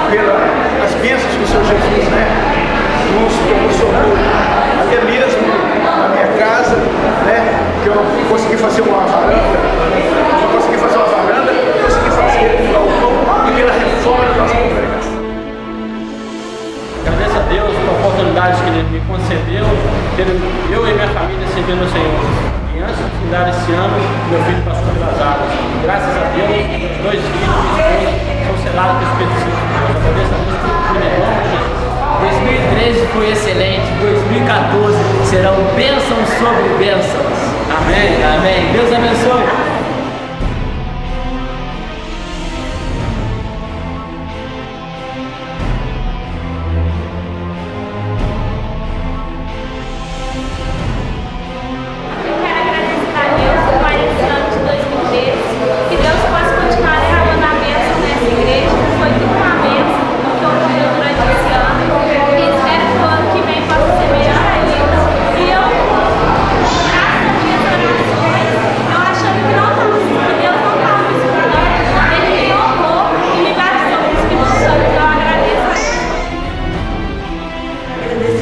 pelas bênçãos que o Senhor Jesus, né, nos proporcionou, até mesmo na minha casa, né, que eu consegui fazer uma varanda, consegui fazer um galpão e pela reforma da nossa congregação. Agradeço a Deus pela oportunidade que Ele me concedeu, ter eu e minha família servindo o Senhor. E antes de findar esse ano, meu filho passou pelas águas. Graças a Deus, meus 2 filhos e minha esposa são selados pelo Espírito Santo de Deus. Agradeço a Deus por tudo em nome de Jesus. 2013 foi excelente, 2014 serão bênçãos sobre bênçãos. Amém, amém. Deus abençoe.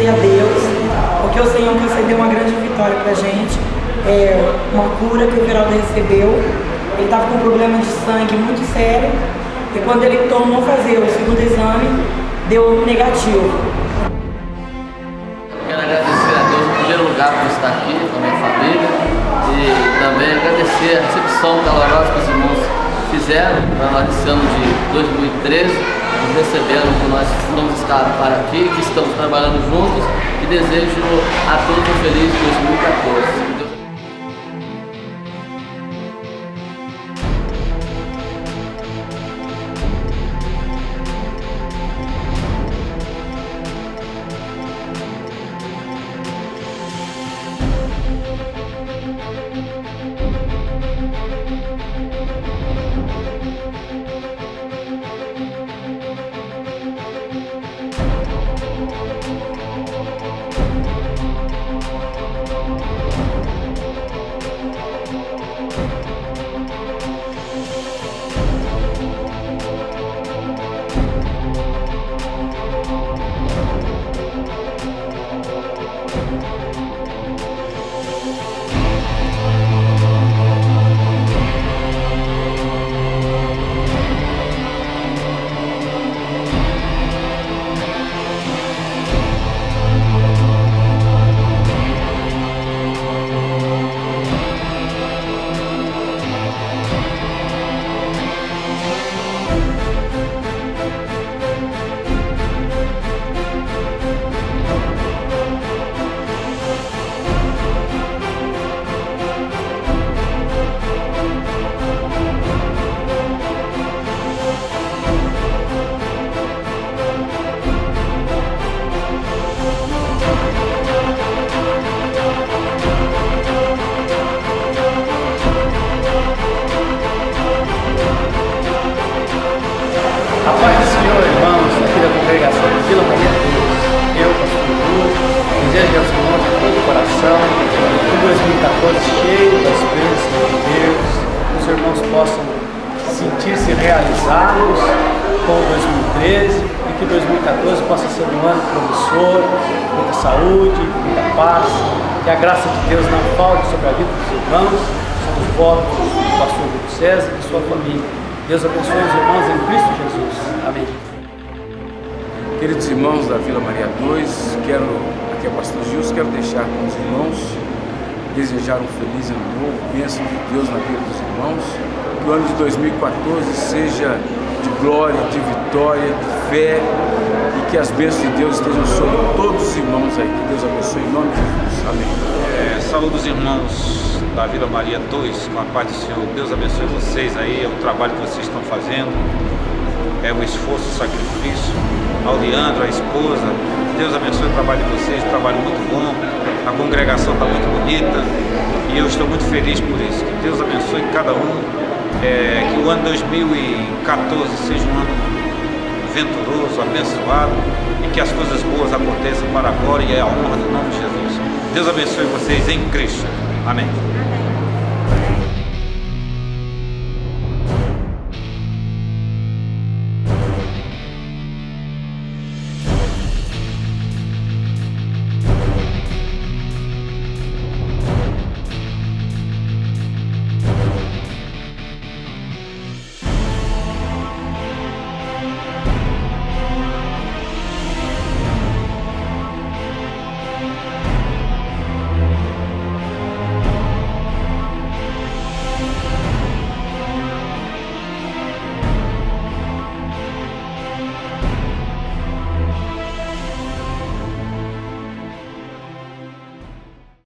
A Deus, porque o Senhor concedeu uma grande vitória pra gente, uma cura que o Geraldo recebeu. Ele estava com um problema de sangue muito sério e quando ele tornou fazer o segundo exame, deu negativo. Quero agradecer a Deus em primeiro lugar por estar aqui com a minha família e também agradecer a recepção calorosa que os irmãos fizeram para nós esse ano de 2013. Nos receberam que nós vamos estar para aqui, que estamos trabalhando juntos e desejo a todos um feliz 2014. A paz do Senhor, irmãos, aqui da congregação de Vila Maria 2. Eu, pastor Lu, desejo aos irmãos de todo o coração que 2014 cheio das bênçãos de Deus, que os irmãos possam sentir-se realizados com 2013 e que 2014 possa ser um ano promissor, muita saúde, muita paz, que a graça de Deus não falte sobre a vida dos irmãos. Somos votos do pastor Hugo César e sua família. Deus abençoe os irmãos em Cristo Jesus. Amém. Queridos irmãos da Vila Maria 2, aqui é o pastor Gilson, quero deixar com os irmãos, desejar um feliz ano novo, bênção de Deus na vida dos irmãos, que o ano de 2014 seja de glória, de vitória, de fé e que as bênçãos de Deus estejam sobre todos os irmãos aí. Que Deus abençoe em nome de Jesus. Amém. Saúde os irmãos da Vila Maria 2, com a paz do Senhor. Deus abençoe vocês aí, é o trabalho que vocês estão fazendo, é o esforço, o sacrifício. Ao Leandro, a esposa, Deus abençoe o trabalho de vocês, um trabalho muito bom, a congregação está muito bonita e eu estou muito feliz por isso. Que Deus abençoe cada um, que o ano 2014 seja um ano venturoso, abençoado e que as coisas boas aconteçam para agora e a honra do nome de Jesus. Deus abençoe vocês em Cristo. Amém.